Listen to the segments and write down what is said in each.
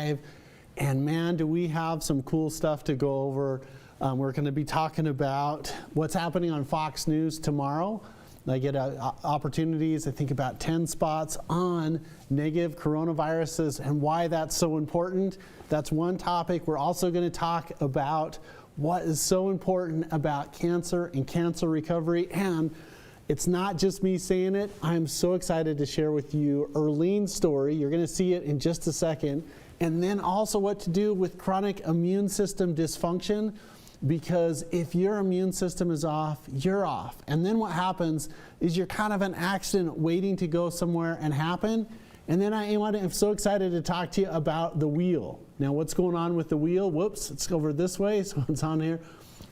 live. And man, do we have some cool stuff to go over. We're going to be talking about what's happening on Fox News tomorrow. I get opportunities, I think about 10 spots on negative coronaviruses and why that's so important. That's one topic. We're also going to talk about what is so important about cancer and cancer recovery. And it's not just me saying it. I'm so excited to share with you Erlene's story. You're going to see it in just a second. And then also what to do with chronic immune system dysfunction. Because if your immune system is off, you're off. And then what happens is you're kind of an accident waiting to go somewhere and happen. And then I'm so excited to talk to you about the wheel. Now, what's going on with the wheel? Whoops, it's over this way, so it's on here.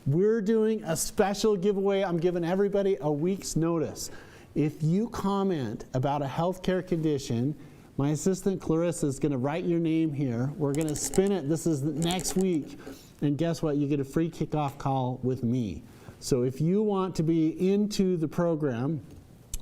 We're doing a special giveaway. I'm giving everybody a week's notice. If you comment about a healthcare condition, my assistant Clarissa is going to write your name here. We're going to spin it. This is next week. And guess what? You get a free kickoff call with me. So if you want to be into the program,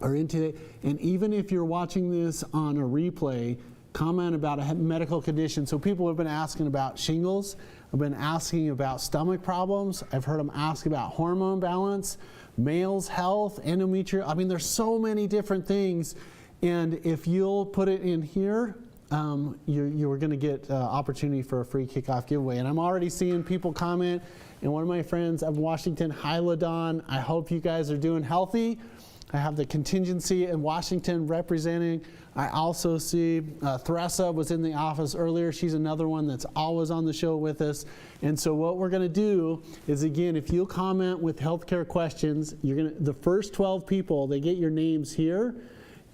or into it, and even if you're watching this on a replay, comment about a medical condition. So people have been asking about shingles. I've been asking about stomach problems. I've heard them ask about hormone balance, males' health, endometrial. I mean, there's so many different things. And if you'll put it in here, you're going to get opportunity for a free kickoff giveaway. And I'm already seeing people comment. And one of my friends up in Washington, hi LaDon, I hope you guys are doing healthy. I have the contingency in Washington representing. I also see Theresa was in the office earlier. She's another one that's always on the show with us. And so what we're going to do is, again, if you'll comment with healthcare questions, the first 12 people, they get your names here.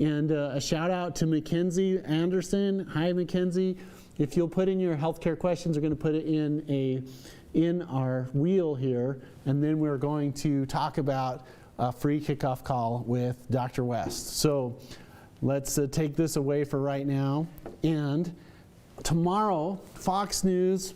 And a shout out to Mackenzie Anderson. Hi, Mackenzie. If you'll put in your healthcare questions, we're going to put it in our wheel here. And then we're going to talk about a free kickoff call with Dr. West. So let's take this away for right now. And tomorrow, Fox News,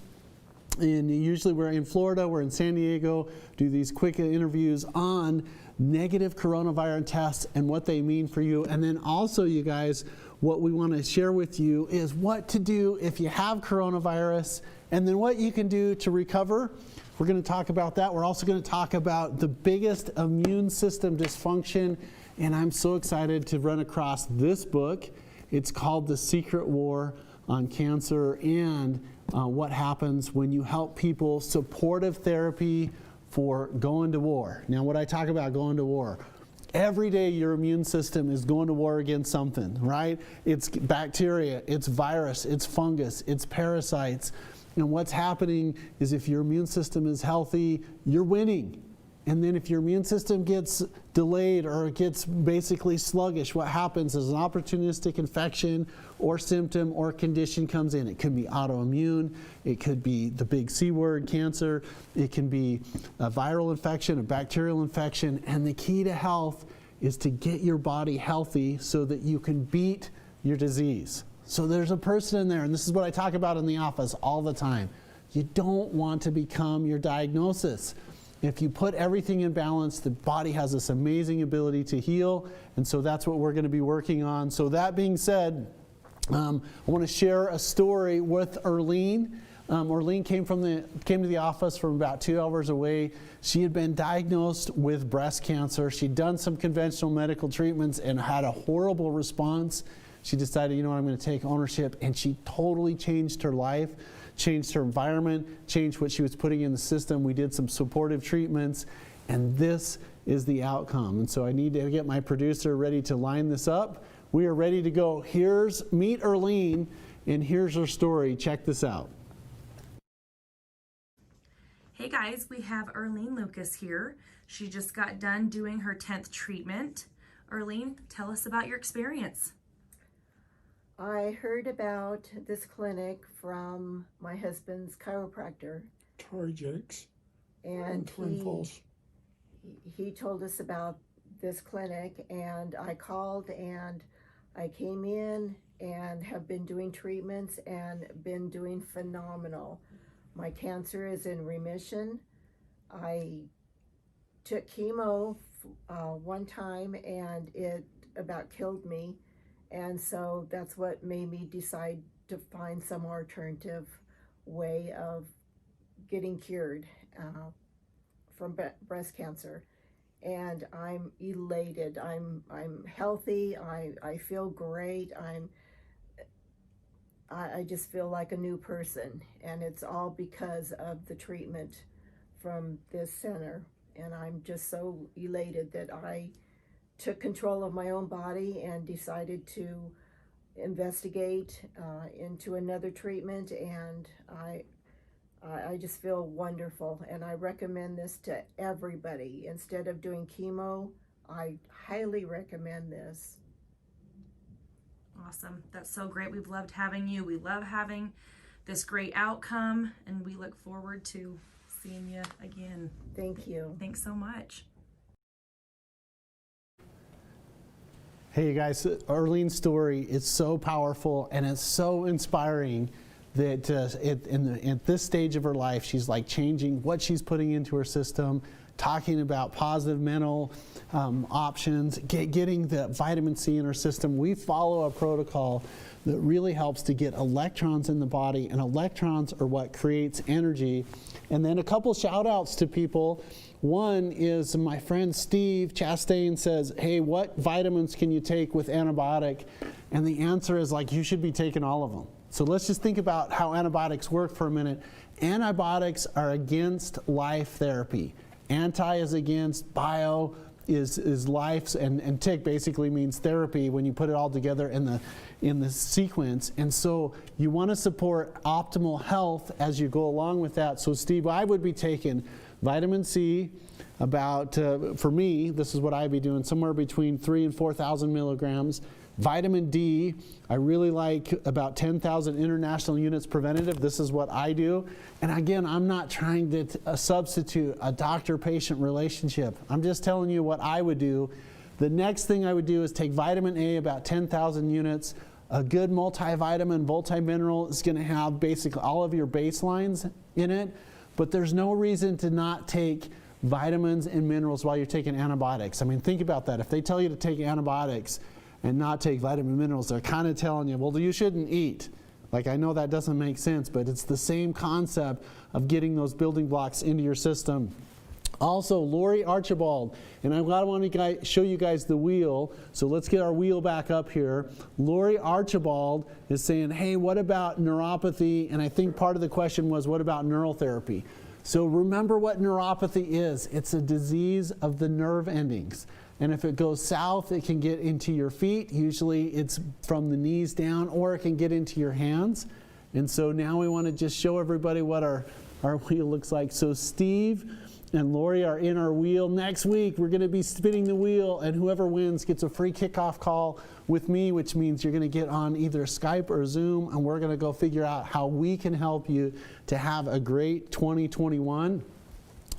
and usually we're in Florida, we're in San Diego, do these quick interviews on negative coronavirus tests and what they mean for you. And then also, you guys, what we want to share with you is what to do if you have coronavirus, and then what you can do to recover. We're going to talk about that. We're also going to talk about the biggest immune system dysfunction, and I'm so excited to run across this book. It's called The Secret War on Cancer, and what happens when you help people, supportive therapy for going to war. Now, what I talk about going to war, every day your immune system is going to war against something, right? It's bacteria, it's virus, it's fungus, it's parasites. And what's happening is if your immune system is healthy, you're winning. And then if your immune system gets delayed or gets basically sluggish, what happens is an opportunistic infection or symptom or condition comes in. It could be autoimmune, it could be the big C word, cancer, it can be a viral infection, a bacterial infection, and the key to health is to get your body healthy so that you can beat your disease. So there's a person in there, and this is what I talk about in the office all the time. You don't want to become your diagnosis. If you put everything in balance, the body has this amazing ability to heal, and so that's what we're going to be working on. So that being said, I want to share a story with Erlene. Erlene came to the office from about 2 hours away. She had been diagnosed with breast cancer. She'd done some conventional medical treatments and had a horrible response. She decided, you know what, I'm going to take ownership, and she totally changed her life, changed her environment, changed what she was putting in the system. We did some supportive treatments, and this is the outcome. And so I need to get my producer ready to line this up. We are ready to go. Meet Erlene, and here's her story. Check this out. Hey guys, we have Erlene Lucas here. She just got done doing her 10th treatment. Erlene, tell us about your experience. I heard about this clinic from my husband's chiropractor. Tori Jakes. And Twin Falls. He told us about this clinic, and I called and I came in and have been doing treatments and been doing phenomenal. My cancer is in remission. I took chemo one time and it about killed me. And so that's what made me decide to find some alternative way of getting cured from breast cancer. And I'm elated. I'm healthy. I feel great. I just feel like a new person, and it's all because of the treatment from this center. And I'm just so elated that I took control of my own body and decided to investigate into another treatment, and I just feel wonderful, and I recommend this to everybody. Instead of doing chemo, I highly recommend this. Awesome. That's so great. We've loved having you. We love having this great outcome, and we look forward to seeing you again. Thank you. Thanks so much. Hey, you guys, Arlene's story is so powerful and it's so inspiring that at this stage of her life, she's like changing what she's putting into her system, talking about positive mental options, getting the vitamin C in her system. We follow a protocol that really helps to get electrons in the body, and electrons are what creates energy. And then a couple shout outs to people. One is my friend Steve Chastain says, hey, what vitamins can you take with antibiotic? And the answer is like, you should be taking all of them. So let's just think about how antibiotics work for a minute. Antibiotics are against life therapy. Anti is against, bio is life, and tick basically means therapy when you put it all together in the sequence. And so you want to support optimal health as you go along with that. So Steve, I would be taking vitamin C, about, for me, this is what I'd be doing, somewhere between 3,000 and 4,000 milligrams. Vitamin D, I really like about 10,000 international units preventative. This is what I do. And again, I'm not trying to substitute a doctor-patient relationship. I'm just telling you what I would do. The next thing I would do is take vitamin A, about 10,000 units. A good multivitamin, multimineral is going to have basically all of your baselines in it. But there's no reason to not take vitamins and minerals while you're taking antibiotics. I mean, think about that. If they tell you to take antibiotics and not take vitamin and minerals, they're kind of telling you, well, you shouldn't eat. Like, I know that doesn't make sense, but it's the same concept of getting those building blocks into your system. Also, Lori Archibald, and I want to show you guys the wheel, so let's get our wheel back up here. Lori Archibald is saying, hey, what about neuropathy? And I think part of the question was, what about neural therapy? So remember what neuropathy is. It's a disease of the nerve endings. And if it goes south, it can get into your feet. Usually it's from the knees down, or it can get into your hands. And so now we want to just show everybody what our wheel looks like. So Steve and Lori are in our wheel. Next week, we're going to be spinning the wheel, and whoever wins gets a free kickoff call with me, which means you're going to get on either Skype or Zoom, and we're going to go figure out how we can help you to have a great 2021.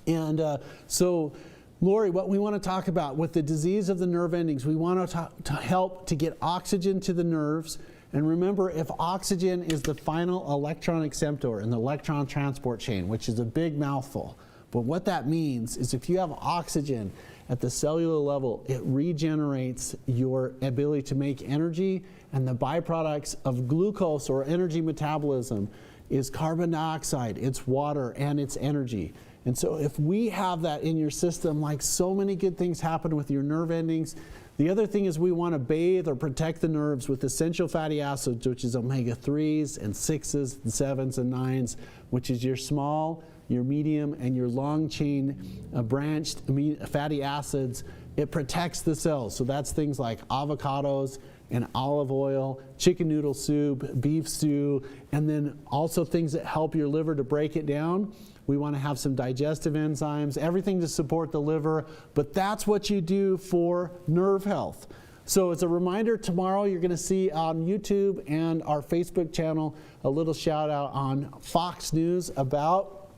And so Lori, what we want to talk about with the disease of the nerve endings, we want to help to get oxygen to the nerves. And remember, if oxygen is the final electron acceptor in the electron transport chain, which is a big mouthful, but what that means is if you have oxygen at the cellular level, it regenerates your ability to make energy, and the byproducts of glucose or energy metabolism is carbon dioxide, it's water, and it's energy. And so if we have that in your system, like so many good things happen with your nerve endings. The other thing is we want to bathe or protect the nerves with essential fatty acids, which is omega-3s and 6s and 7s and 9s, which is your small, your medium, and your long chain branched fatty acids. It protects the cells. So that's things like avocados and olive oil, chicken noodle soup, beef stew, and then also things that help your liver to break it down. We want to have some digestive enzymes, everything to support the liver, but that's what you do for nerve health. So as a reminder, tomorrow you're going to see on YouTube and our Facebook channel a little shout out on Fox News about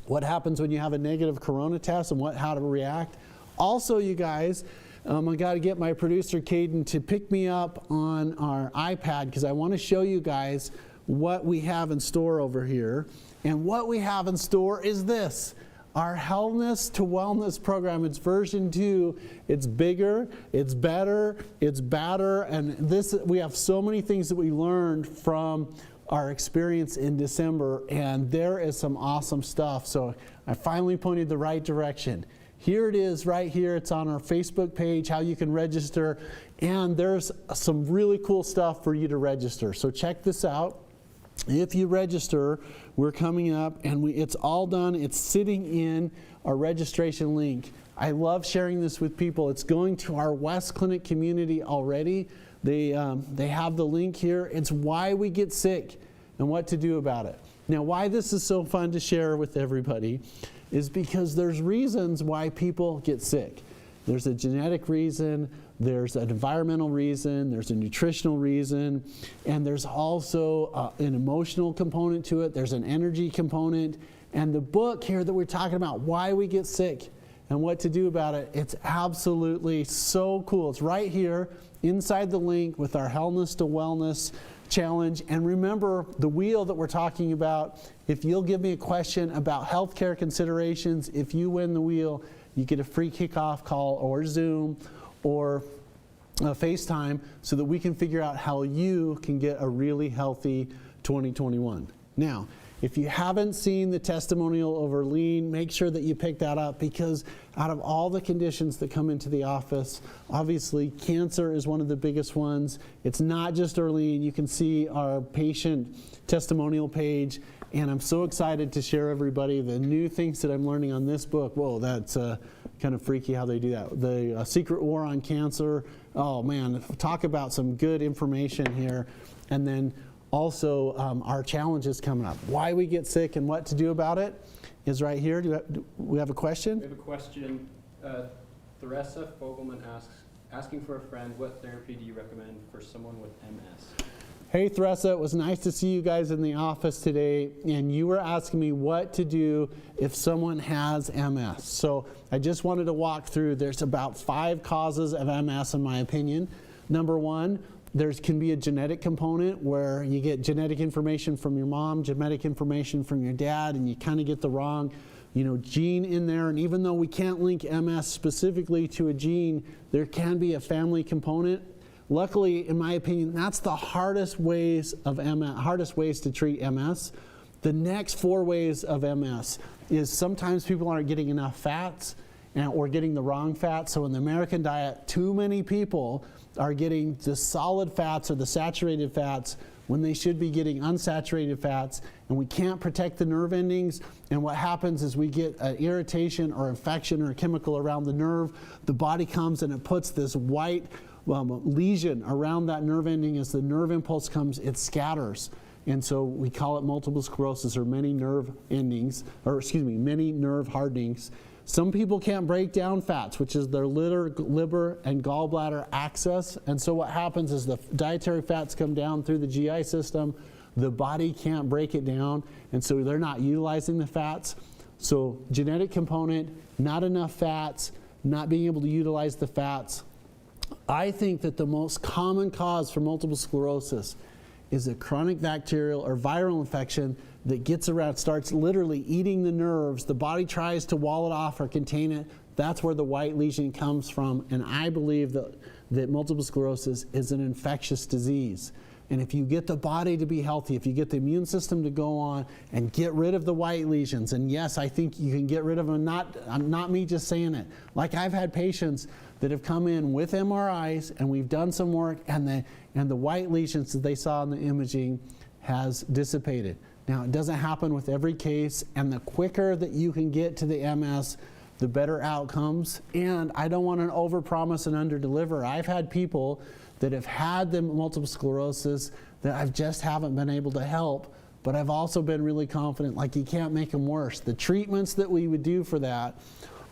what happens when you have a negative corona test and how to react. Also, you guys, I got to get my producer Caden to pick me up on our iPad because I want to show you guys what we have in store over here. And what we have in store is this, our Healthness to Wellness program. It's version 2. It's bigger, it's better, it's badder, and we have so many things that we learned from our experience in December, and there is some awesome stuff. So I finally pointed the right direction. Here it is right here. It's on our Facebook page, how you can register, and there's some really cool stuff for you to register. So check this out. If you register, we're coming up, and it's all done. It's sitting in our registration link. I love sharing this with people. It's going to our West Clinic community already. They have the link here. It's why we get sick and what to do about it. Now, why this is so fun to share with everybody is because there's reasons why people get sick. There's a genetic reason, there's an environmental reason, there's a nutritional reason, and there's also an emotional component to it. There's an energy component. And the book here that we're talking about, Why We Get Sick and What to Do About It, it's absolutely so cool. It's right here inside the link with our Hellness to Wellness challenge. And remember the wheel that we're talking about. If you'll give me a question about healthcare considerations, if you win the wheel, you get a free kickoff call or Zoom or FaceTime so that we can figure out how you can get a really healthy 2021. Now, if you haven't seen the testimonial of Erlene, make sure that you pick that up, because out of all the conditions that come into the office, obviously cancer is one of the biggest ones. It's not just Erlene. You can see our patient testimonial page, and I'm so excited to share everybody the new things that I'm learning on this book. Whoa, that's kind of freaky how they do that. The Secret War on Cancer. Oh man, talk about some good information here. And then also, our challenges coming up. Why we get sick and what to do about it is right here. Do we have a question? We have a question. Theresa Fogelman asking for a friend, what therapy do you recommend for someone with MS? Hey Theresa, it was nice to see you guys in the office today, and you were asking me what to do if someone has MS. So I just wanted to walk through, there's about 5 causes of MS in my opinion. Number 1, there can be a genetic component where you get genetic information from your mom, genetic information from your dad, and you kind of get the wrong, gene in there. And even though we can't link MS specifically to a gene, there can be a family component. Luckily, in my opinion, that's the hardest ways to treat MS. The next 4 ways of MS is sometimes people aren't getting enough fats or getting the wrong fats. So in the American diet, too many people are getting the solid fats or the saturated fats when they should be getting unsaturated fats, and we can't protect the nerve endings. And what happens is we get an irritation or infection or a chemical around the nerve. The body comes and it puts this white lesion around that nerve ending. As the nerve impulse comes, it scatters. And so we call it multiple sclerosis, or many nerve hardenings. Some people can't break down fats, which is their liver and gallbladder access. And so what happens is the dietary fats come down through the GI system. The body can't break it down, and so they're not utilizing the fats. So genetic component, not enough fats, not being able to utilize the fats. I think that the most common cause for multiple sclerosis is a chronic bacterial or viral infection that gets around, starts literally eating the nerves. The body tries to wall it off or contain it. That's where the white lesion comes from. And I believe that multiple sclerosis is an infectious disease. And if you get the body to be healthy, if you get the immune system to go on and get rid of the white lesions, and yes, I think you can get rid of them, not me just saying it. Like, I've had patients that have come in with MRIs, and we've done some work, and the white lesions that they saw in the imaging has dissipated. Now, it doesn't happen with every case, and the quicker that you can get to the MS, the better outcomes. And I don't want to overpromise and underdeliver. I've had people that have had the multiple sclerosis that I just haven't been able to help, but I've also been really confident, like, you can't make them worse. The treatments that we would do for that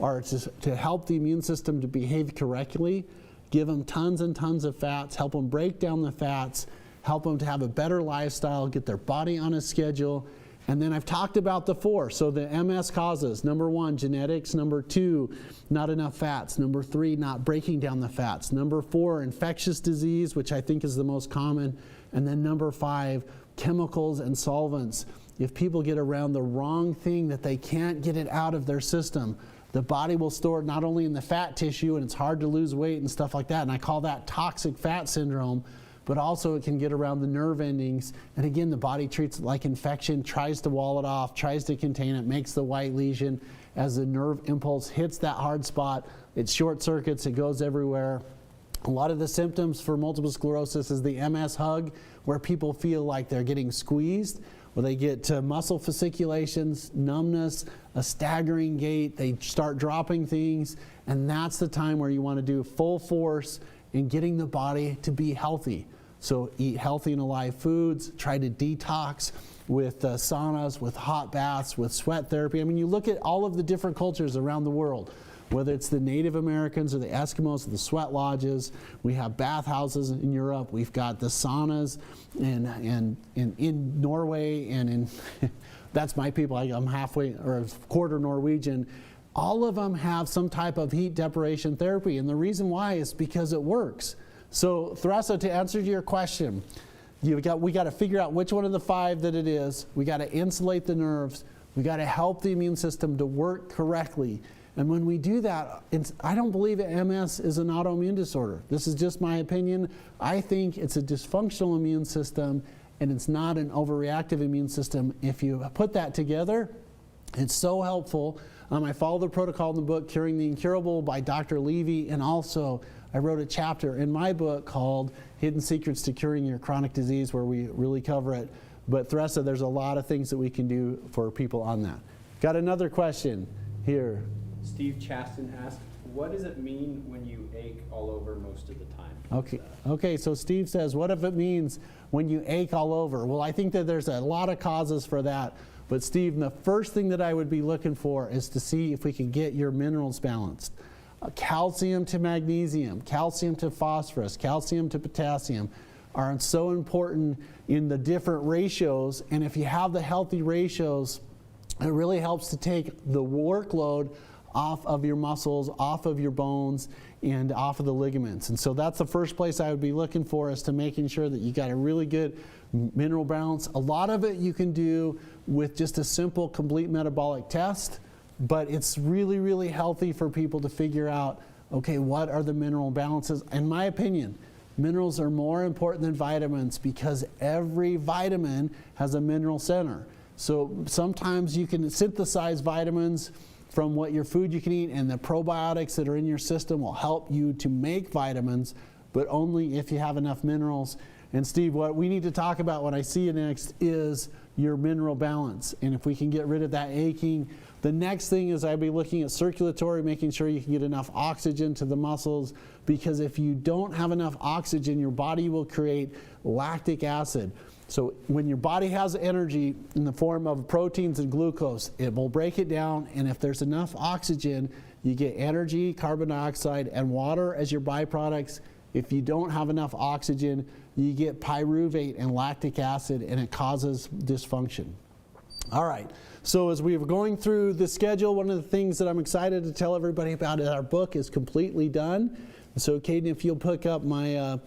are to help the immune system to behave correctly, give them tons and tons of fats, help them break down the fats, help them to have a better lifestyle, get their body on a schedule. And then I've talked about the 4. So the MS causes, number 1, genetics. Number 2, not enough fats. Number 3, not breaking down the fats. Number 4, infectious disease, which I think is the most common. And then number 5, chemicals and solvents. If people get around the wrong thing that they can't get it out of their system, the body will store it not only in the fat tissue, and it's hard to lose weight and stuff like that. And I call that toxic fat syndrome. but also it can get around the nerve endings. And again, the body treats it like infection, tries to wall it off, tries to contain it, makes the white lesion. As the nerve impulse hits that hard spot, it short circuits, it goes everywhere. A lot of the symptoms for multiple sclerosis is the MS hug, where people feel like they're getting squeezed, where they get muscle fasciculations, numbness, a staggering gait, they start dropping things, and that's the time where you want to do full force in getting the body to be healthy. So eat healthy and alive foods, try to detox with saunas, with hot baths, with sweat therapy. I mean, you look at all of the different cultures around the world, whether it's the Native Americans or the Eskimos or the sweat lodges. We have bathhouses in Europe. We've got the saunas in Norway and in, that's my people. I'm halfway or a quarter Norwegian. All of them have some type of heat deprivation therapy. And the reason why is because it works. So Theresa, to answer your question, we got to figure out which one of the 5 that it is. We got to insulate the nerves. We got to help the immune system to work correctly. And when we do that, I don't believe that MS is an autoimmune disorder. This is just my opinion. I think it's a dysfunctional immune system, and it's not an overreactive immune system. If you put that together, it's so helpful. I follow the protocol in the book, Curing the Incurable by Dr. Levy, and also I wrote a chapter in my book called Hidden Secrets to Curing Your Chronic Disease, where we really cover it. But Theresa, there's a lot of things that we can do for people on that. Got another question here. Steve Chaston asked, what does it mean when you ache all over most of the time? Okay, so Steve says, what if it means when you ache all over? Well, I think that there's a lot of causes for that. But Steve, the first thing that I would be looking for is to see if we can get your minerals balanced. Calcium to magnesium, calcium to phosphorus, calcium to potassium are so important in the different ratios. And if you have the healthy ratios, it really helps to take the workload off of your muscles, off of your bones, and off of the ligaments. And so that's the first place I would be looking for, is to making sure that you got a really good mineral balance. A lot of it you can do with just a simple complete metabolic test, but it's really, really healthy for people to figure out, okay, what are the mineral balances? In my opinion, minerals are more important than vitamins because every vitamin has a mineral center. So sometimes you can synthesize vitamins from what your food you can eat, and the probiotics that are in your system will help you to make vitamins, but only if you have enough minerals. And Steve, what we need to talk about when I see you next is your mineral balance. And if we can get rid of that aching, the next thing is I'd be looking at circulatory, making sure you can get enough oxygen to the muscles, because if you don't have enough oxygen, your body will create lactic acid. So when your body has energy in the form of proteins and glucose, it will break it down, and if there's enough oxygen, you get energy, carbon dioxide, and water as your byproducts. If you don't have enough oxygen, you get pyruvate and lactic acid, and it causes dysfunction. All right, so as we were going through the schedule, one of the things that I'm excited to tell everybody about is our book is completely done. So Caden, if you'll pick up my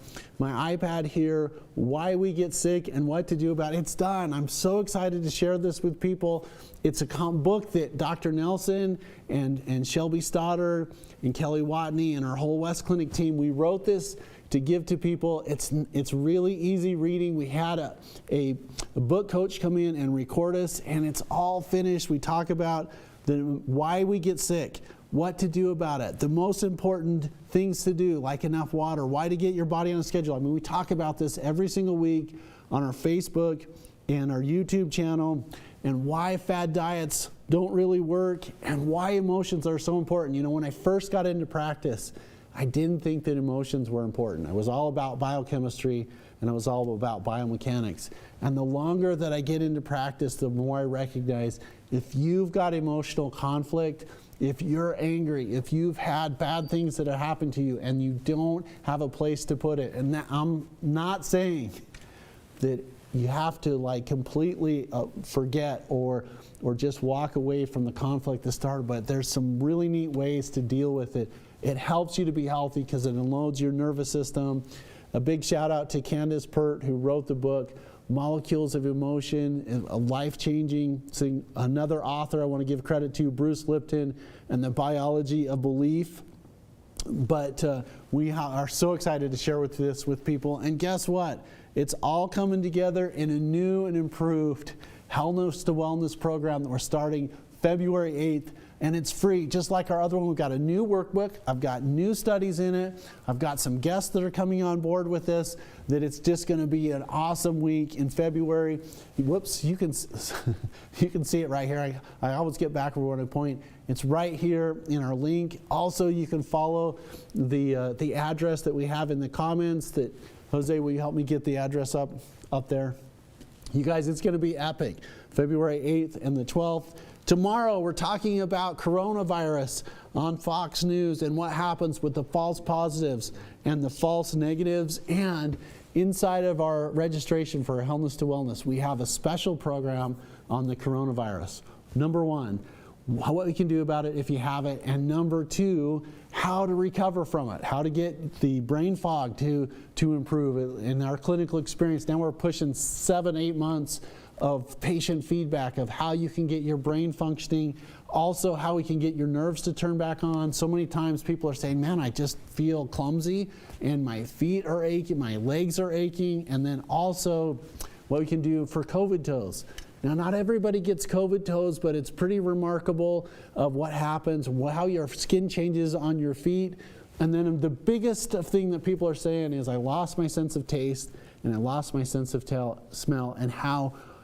iPad here, Why We Get Sick and What to Do About It. It's done. I'm so excited to share this with people. It's a book that Dr. Nelson and Shelby Stoddard and Kelly Watney and our whole West Clinic team, we wrote this to give to people. It's really easy reading. We had a book coach come in and record us, and it's all finished. We talk about why we get sick, what to do about it, the most important things to do, like enough water, why to get your body on a schedule. I mean, we talk about this every single week on our Facebook and our YouTube channel, and why fad diets don't really work, and why emotions are so important. You know, when I first got into practice, I didn't think that emotions were important. It was all about biochemistry, and it was all about biomechanics. And the longer that I get into practice, the more I recognize if you've got emotional conflict, if you're angry, if you've had bad things that have happened to you and you don't have a place to put it, and I'm not saying that you have to like completely forget or just walk away from the conflict that started, but there's some really neat ways to deal with it. It helps you to be healthy because it unloads your nervous system. A big shout out to Candace Pert, who wrote the book, Molecules of Emotion, a life-changing thing. Another author I want to give credit to, Bruce Lipton, and The Biology of Belief. But we are so excited to share this with people. And guess what? It's all coming together in a new and improved Wellness to Wellness program that we're starting February 8th. And it's free, just like our other one. We've got a new workbook. I've got new studies in it. I've got some guests that are coming on board with this, that it's just going to be an awesome week in February. Whoops, you can see it right here. I always get backward when I point. It's right here in our link. Also, you can follow the address that we have in the comments. That Jose, will you help me get the address up there? You guys, it's going to be epic. February 8th and the 12th. Tomorrow, we're talking about coronavirus on Fox News and what happens with the false positives and the false negatives. And inside of our registration for Wellness to Wellness, we have a special program on the coronavirus. Number one, what we can do about it if you have it. And number two, how to recover from it, how to get the brain fog to improve. In our clinical experience, now we're pushing 7-8 months of patient feedback of how you can get your brain functioning, also how we can get your nerves to turn back on. So many times people are saying, man, I just feel clumsy and my feet are aching, my legs are aching, and then also what we can do for COVID toes. Now, not everybody gets COVID toes, but it's pretty remarkable of what happens, how your skin changes on your feet. And then the biggest thing that people are saying is, I lost my sense of taste and I lost my sense of smell,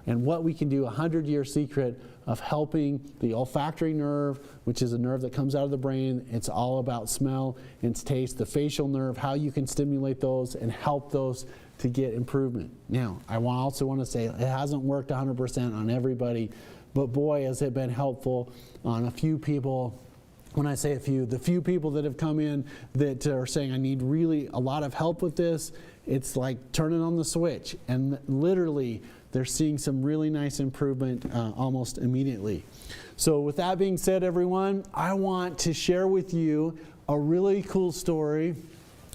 and what we can do, 100-year secret of helping the olfactory nerve, which is a nerve that comes out of the brain. It's all about smell and taste. The facial nerve, how you can stimulate those and help those to get improvement. Now, I also want to say it hasn't worked 100% on everybody, but boy, has it been helpful on a few people. When I say a few, the few people that have come in that are saying, I need really a lot of help with this, it's like turning on the switch. And literally, they're seeing some really nice improvement almost immediately. So with that being said, everyone, I want to share with you a really cool story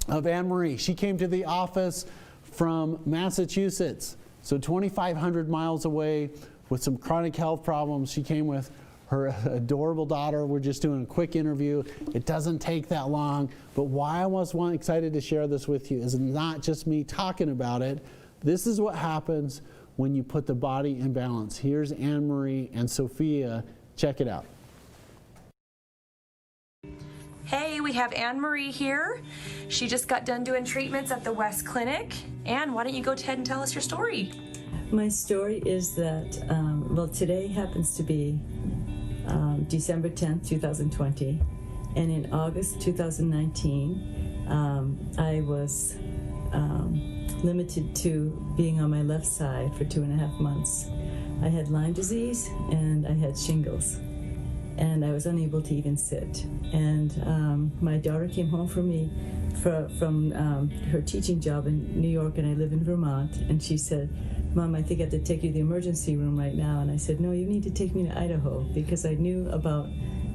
of Anne-Marie. She came to the office from Massachusetts, so 2,500 miles away with some chronic health problems. She came with her adorable daughter. We're just doing a quick interview. It doesn't take that long, but why I was excited to share this with you is not just me talking about it. This is what happens when you put the body in balance. Here's Anne-Marie and Sophia. Check it out. Hey, we have Anne-Marie here. She just got done doing treatments at the West Clinic. Anne, why don't you go ahead and tell us your story? My story is that, well, today happens to be December 10th, 2020, and in August 2019, I was limited to being on my left side for 2.5 months. I had Lyme disease and I had shingles, and I was unable to even sit. And my daughter came home from her teaching job in New York, and I live in Vermont, and she said, Mom, I think I have to take you to the emergency room right now. And I said, no, you need to take me to Idaho, because I knew about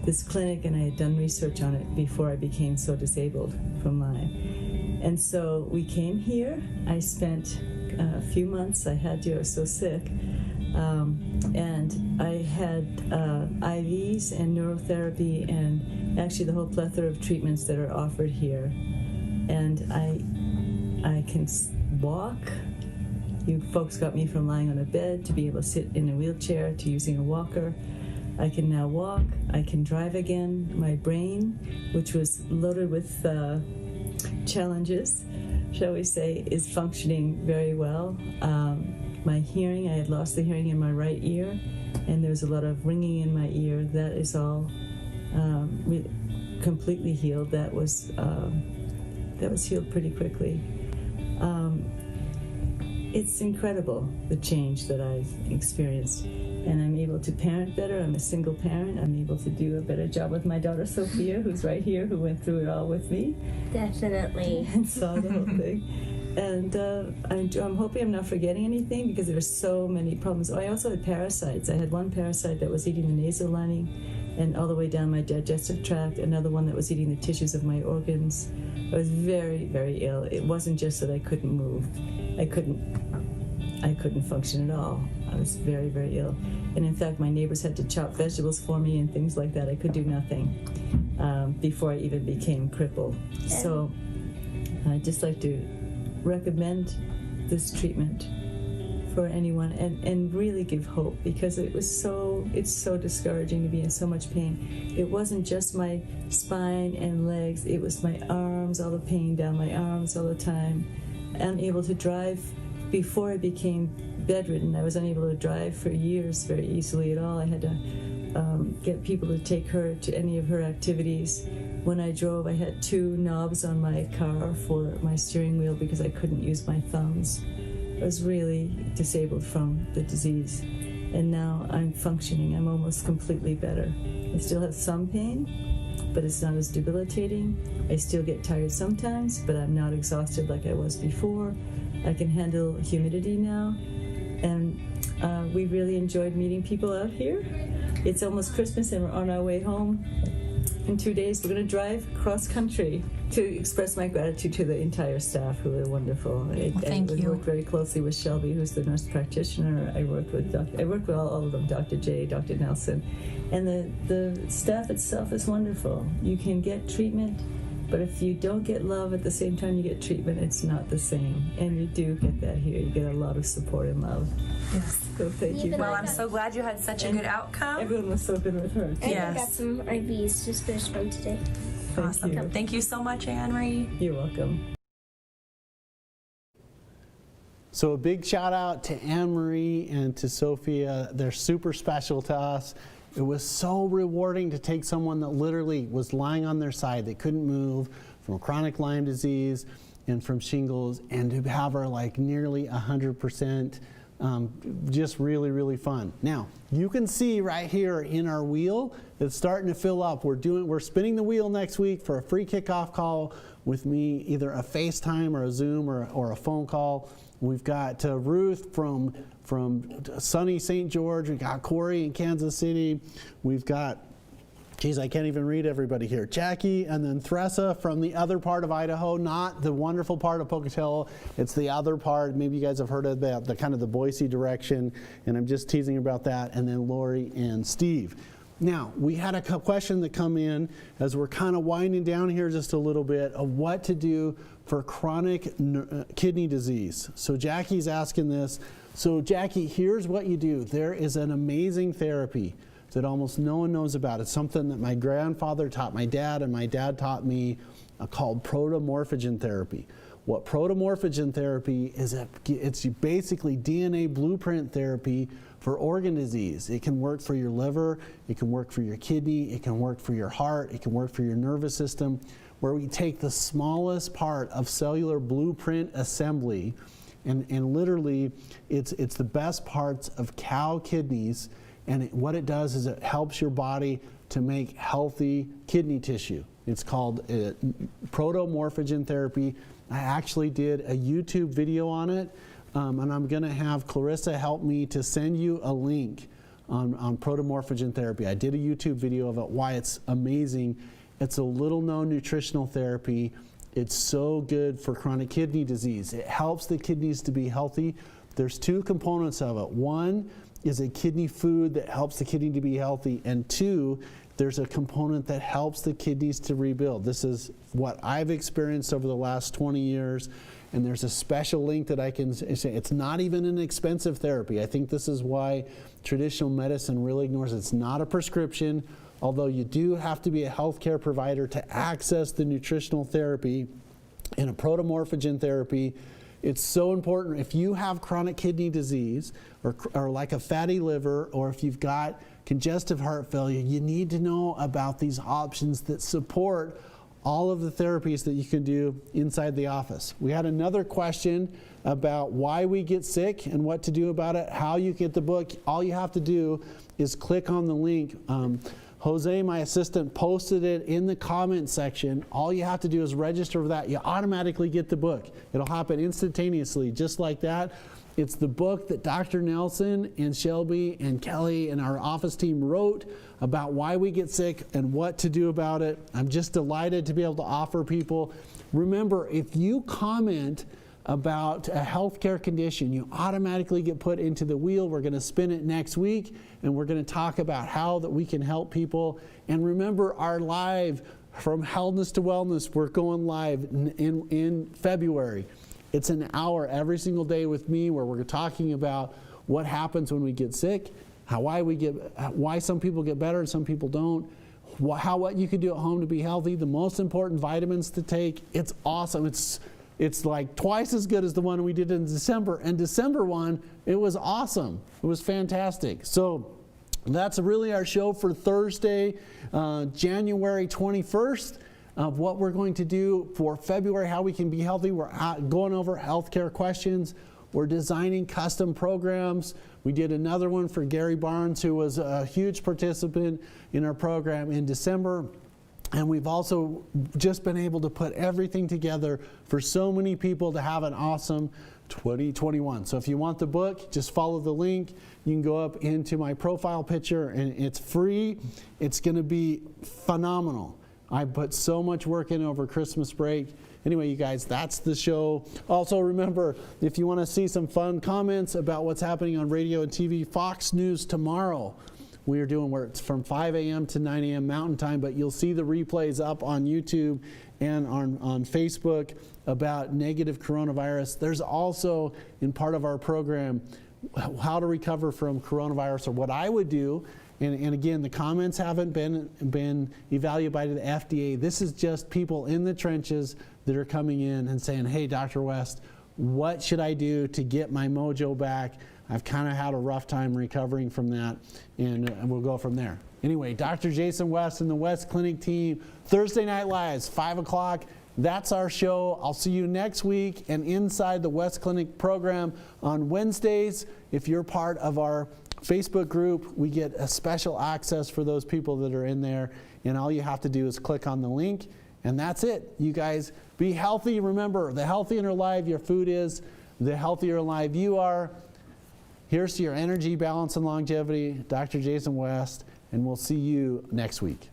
this clinic and I had done research on it before I became so disabled from Lyme. And so we came here. I spent a few months. I was so sick. And I had IVs and neurotherapy and actually the whole plethora of treatments that are offered here. And I can walk. You folks got me from lying on a bed to be able to sit in a wheelchair to using a walker. I can now walk. I can drive again. My brain, which was loaded with challenges, shall we say, is functioning very well. My hearing, I had lost the hearing in my right ear, and there's a lot of ringing in my ear. That is all completely healed. That was healed pretty quickly. It's incredible, the change that I've experienced. And I'm able to parent better. I'm a single parent. I'm able to do a better job with my daughter, Sophia, who's right here, who went through it all with me. Definitely. And saw the whole thing. And I'm hoping I'm not forgetting anything, because there were so many problems. Oh, I also had parasites. I had one parasite that was eating the nasal lining and all the way down my digestive tract, another one that was eating the tissues of my organs. I was very, very ill. It wasn't just that I couldn't move. I couldn't I couldn't function at all. I was very, very ill. And in fact, my neighbors had to chop vegetables for me and things like that. I could do nothing before I even became crippled. So I'd just like to recommend this treatment for anyone and really give hope, because it's so discouraging to be in so much pain. It wasn't just my spine and legs, it was my arms, all the pain down my arms all the time. Unable to drive. Before I became bedridden, I was unable to drive for years very easily at all. I had to get people to take her to any of her activities. When I drove, I had 2 knobs on my car for my steering wheel because I couldn't use my thumbs. I was really disabled from the disease. And now I'm functioning. I'm almost completely better. I still have some pain, but it's not as debilitating. I still get tired sometimes, but I'm not exhausted like I was before. I can handle humidity now. And we really enjoyed meeting people out here. It's almost Christmas and we're on our way home. In 2 days, we're going to drive cross country to express my gratitude to the entire staff, who are wonderful. Thank you. I worked very closely with Shelby, who's the nurse practitioner. I worked with all of them, Dr. J, Dr. Nelson. And the staff itself is wonderful. You can get treatment, but if you don't get love at the same time you get treatment, it's not the same. And you do get that here. You get a lot of support and love. Yes. So thank you. Well, I'm so glad you had such a good outcome. Everyone was so good with her. I Yes. got some IVs, just finished one today. Awesome. you. Thank you so much, Anne-Marie. You're welcome. So a big shout out to Anne-Marie and to Sophia. They're super special to us. It was so rewarding to take someone that literally was lying on their side, they couldn't move, from chronic Lyme disease and from shingles, and to have her like nearly 100%. Just really, really fun. Now, you can see right here in our wheel, it's starting to fill up. We're spinning the wheel next week for a free kickoff call with me, either a FaceTime or a Zoom or a phone call. We've got Ruth from sunny St. George. We've got Corey in Kansas City. We've got, geez, I can't even read everybody here. Jackie, and then Theresa from the other part of Idaho, not the wonderful part of Pocatello. It's the other part. Maybe you guys have heard of the kind of the Boise direction, and I'm just teasing about that. And then Lori and Steve. Now, we had a question that come in as we're kind of winding down here just a little bit of what to do for chronic kidney disease. So Jackie's asking this. So Jackie, here's what you do. There is an amazing therapy that almost no one knows about. It's something that my grandfather taught my dad, and my dad taught me, called Protomorphogen Therapy. What Protomorphogen Therapy is, it's basically DNA blueprint therapy for organ disease. It can work for your liver, it can work for your kidney, it can work for your heart, it can work for your nervous system, where we take the smallest part of cellular blueprint assembly, and literally it's the best parts of cow kidneys, and what it does is it helps your body to make healthy kidney tissue. It's called Protomorphogen Therapy. I actually did a YouTube video on it, and I'm going to have Clarissa help me to send you a link on Protomorphogen Therapy. I did a YouTube video of it, why it's amazing. It's a little known nutritional therapy. It's so good for chronic kidney disease. It helps the kidneys to be healthy. There's 2 components of it. One is a kidney food that helps the kidney to be healthy, and 2, there's a component that helps the kidneys to rebuild. This is what I've experienced over the last 20 years, and there's a special link that I can say. It's not even an expensive therapy. I think this is why traditional medicine really ignores it. It's not a prescription, although you do have to be a healthcare provider to access the nutritional therapy. In a protomorphogen therapy, it's so important. If you have chronic kidney disease or like a fatty liver, or if you've got congestive heart failure, you need to know about these options that support all of the therapies that you can do inside the office. We had another question about why we get sick and what to do about it, how you get the book. All you have to do is click on the link. Jose, my assistant, posted it in the comment section. All you have to do is register for that. You automatically get the book. It'll happen instantaneously, just like that. It's the book that Dr. Nelson and Shelby and Kelly and our office team wrote about why we get sick and what to do about it. I'm just delighted to be able to offer people. Remember, if you comment about a healthcare condition, you automatically get put into the wheel. We're going to spin it next week, and we're going to talk about how that we can help people. And remember, our live From Healthness to Wellness, we're going live in February. It's an hour every single day with me where we're talking about what happens when we get sick, why some people get better and some people don't, what you can do at home to be healthy, the most important vitamins to take. It's awesome. It's like twice as good as the one we did in December. And December one, it was awesome. It was fantastic. So that's really our show for Thursday, January 21st. Of what we're going to do for February, how we can be healthy. We're going over healthcare questions. We're designing custom programs. We did another one for Gary Barnes, who was a huge participant in our program in December. And we've also just been able to put everything together for so many people to have an awesome 2021. So if you want the book, just follow the link. You can go up into my profile picture, and it's free. It's going to be phenomenal. I put so much work in over Christmas break. Anyway, you guys, that's the show. Also, remember, if you want to see some fun comments about what's happening on radio and TV, Fox News tomorrow. We are doing where it's from 5 a.m. to 9 a.m. Mountain Time, but you'll see the replays up on YouTube and on Facebook about negative coronavirus. There's also, in part of our program, how to recover from coronavirus, or what I would do. And again, the comments haven't been evaluated by the FDA. This is just people in the trenches that are coming in and saying, hey, Dr. West, what should I do to get my mojo back? I've kind of had a rough time recovering from that, and we'll go from there. Anyway, Dr. Jason West and the West Clinic team, Thursday Night Lives, 5 o'clock. That's our show. I'll see you next week and inside the West Clinic program on Wednesdays. If you're part of our Facebook group, we get a special access for those people that are in there, and all you have to do is click on the link, and that's it. You guys be healthy. Remember, the healthier alive your food is, the healthier alive you are. Here's to your energy, balance, and longevity. Dr. Jason West, and we'll see you next week.